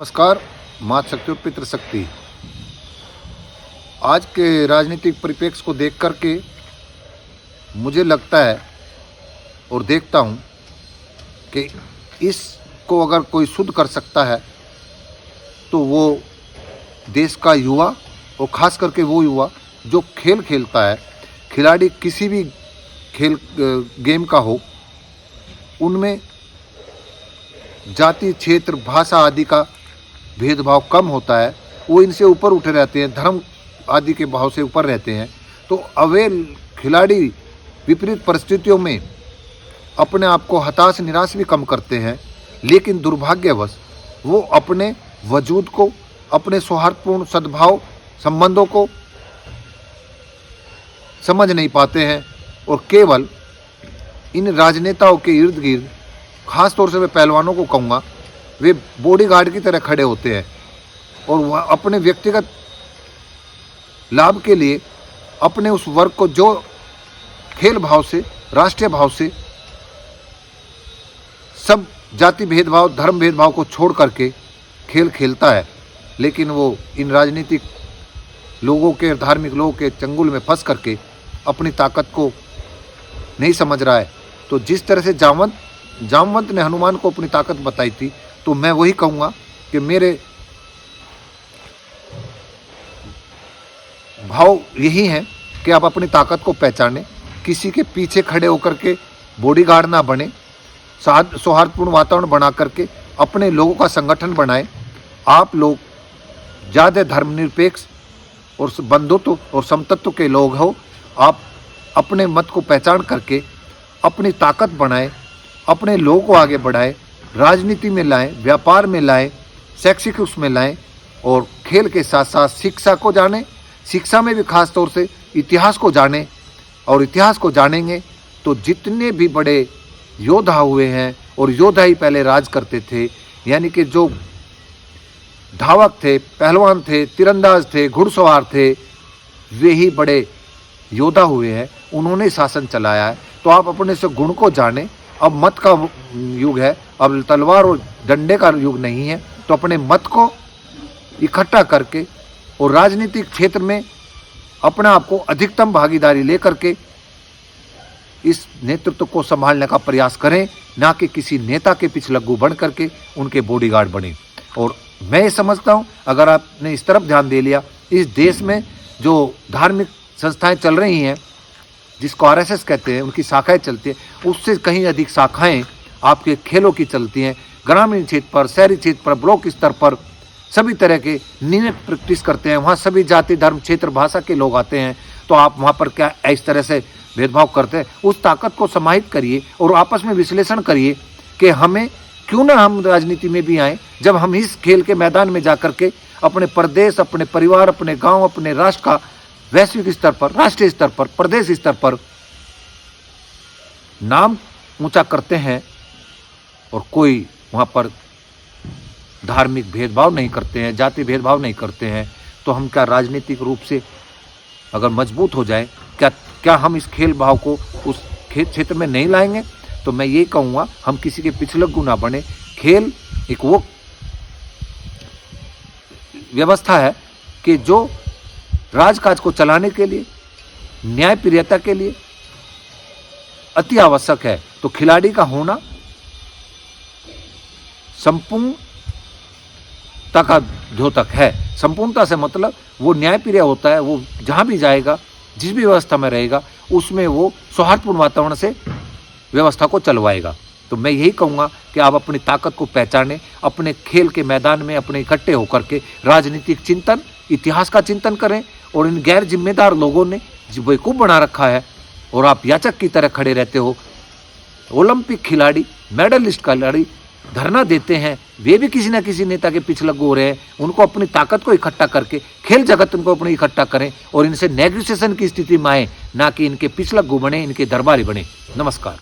नमस्कार। मातृशक्ति और पितृशक्ति। आज के राजनीतिक परिप्रेक्ष्य को देख करके मुझे लगता है और देखता हूँ कि इसको अगर कोई शुद्ध कर सकता है तो वो देश का युवा और ख़ास करके वो युवा जो खेल खेलता है, खिलाड़ी किसी भी खेल गेम का हो, उनमें जाति, क्षेत्र, भाषा आदि का भेदभाव कम होता है। वो इनसे ऊपर उठे रहते हैं, धर्म आदि के भाव से ऊपर रहते हैं। तो अवे खिलाड़ी विपरीत परिस्थितियों में अपने आप को हताश निराश भी कम करते हैं, लेकिन दुर्भाग्यवश वो अपने वजूद को, अपने सौहार्दपूर्ण सद्भाव संबंधों को समझ नहीं पाते हैं और केवल इन राजनेताओं के इर्द गिर्द, खास तौर से मैं पहलवानों को कहूँगा, वे बॉडीगार्ड की तरह खड़े होते हैं और वह अपने व्यक्तिगत लाभ के लिए अपने उस वर्ग को जो खेल भाव से, राष्ट्रीय भाव से, सब जाति भेदभाव, धर्म भेदभाव को छोड़ करके खेल खेलता है, लेकिन वो इन राजनीतिक लोगों के, धार्मिक लोगों के चंगुल में फंस करके अपनी ताकत को नहीं समझ रहा है। तो जिस तरह से जामवंत ने हनुमान को अपनी ताकत बताई थी, तो मैं वही कहूँगा कि मेरे भाव यही हैं कि आप अपनी ताकत को पहचानें, किसी के पीछे खड़े होकर के बॉडीगार्ड ना बने, सौहार्दपूर्ण वातावरण बना करके अपने लोगों का संगठन बनाएं। आप लोग ज़्यादा धर्मनिरपेक्ष और बंधुत्व और समतत्व के लोग हो। आप अपने मत को पहचान करके अपनी ताकत बनाएं, अपने लोगों को आगे बढ़ाएं, राजनीति में लाएं, व्यापार में लाएं, शैक्षिक उसमें लाएं और खेल के साथ साथ शिक्षा को जानें। शिक्षा में भी खास तौर से इतिहास को जानें और इतिहास को जानेंगे तो जितने भी बड़े योद्धा हुए हैं, और योद्धा ही पहले राज करते थे, यानी कि जो धावक थे, पहलवान थे, तीरंदाज थे, घुड़सवार थे, वे ही बड़े योद्धा हुए हैं, उन्होंने शासन चलाया है। तो आप अपने से गुण को जानें। अब मत का युग है, अब तलवार और डंडे का युग नहीं है। तो अपने मत को इकट्ठा करके और राजनीतिक क्षेत्र में अपने आप को अधिकतम भागीदारी लेकर के इस नेतृत्व को संभालने का प्रयास करें, ना कि किसी नेता के पिछलग्गू बन करके उनके बॉडीगार्ड बने। और मैं ये समझता हूँ, अगर आपने इस तरफ ध्यान दे लिया, इस देश में जो धार्मिक संस्थाएं चल रही हैं, जिसको आरएसएस कहते हैं, उनकी शाखाएं चलती हैं, उससे कहीं अधिक शाखाएं आपके खेलों की चलती हैं। ग्रामीण क्षेत्र पर, शहरी क्षेत्र पर, ब्लॉक स्तर पर सभी तरह के नियमित प्रैक्टिस करते हैं। वहाँ सभी जाति, धर्म, क्षेत्र, भाषा के लोग आते हैं। तो आप वहाँ पर क्या इस तरह से भेदभाव करते हैं? उस ताकत को समाहित करिए और आपस में विश्लेषण करिए कि हमें क्यों ना हम राजनीति में भी आएँ, जब हम इस खेल के मैदान में जा कर के अपने प्रदेश, अपने परिवार, अपने गाँव, अपने राष्ट्र का वैश्विक स्तर पर, राष्ट्रीय स्तर पर, प्रदेश स्तर पर नाम ऊंचा करते हैं और कोई वहाँ पर धार्मिक भेदभाव नहीं करते हैं, जाति भेदभाव नहीं करते हैं, तो हम क्या राजनीतिक रूप से अगर मजबूत हो जाए, क्या हम इस खेल भाव को उस क्षेत्र में नहीं लाएंगे? तो मैं ये कहूँगा, हम किसी के पिछलग्गू ना बने। खेल एक वो व्यवस्था है कि जो राजकाज को चलाने के लिए, न्यायप्रियता के लिए अति आवश्यक है। तो खिलाड़ी का होना संपूर्णता का द्योतक है। संपूर्णता से मतलब वो न्यायप्रिय होता है, वो जहाँ भी जाएगा, जिस भी व्यवस्था में रहेगा, उसमें वो सौहार्दपूर्ण वातावरण से व्यवस्था को चलवाएगा। तो मैं यही कहूँगा कि आप अपनी ताकत को पहचानें, अपने खेल के मैदान में अपने इकट्ठे होकर के राजनीतिक चिंतन, इतिहास का चिंतन करें। और इन गैर जिम्मेदार लोगों ने बेवकूफ़ बना रखा है और आप याचक की तरह खड़े रहते हो। ओलंपिक खिलाड़ी, मेडलिस्ट खिलाड़ी धरना देते हैं, वे भी किसी न किसी नेता के पिछलग्गू हो रहे हैं। उनको अपनी ताकत को इकट्ठा करके खेल जगत उनको अपनी इकट्ठा करें और इनसे नेगोशिएशन की स्थिति में आए, ना कि इनके पिछलग्गू बने, इनके दरबारी बने। नमस्कार।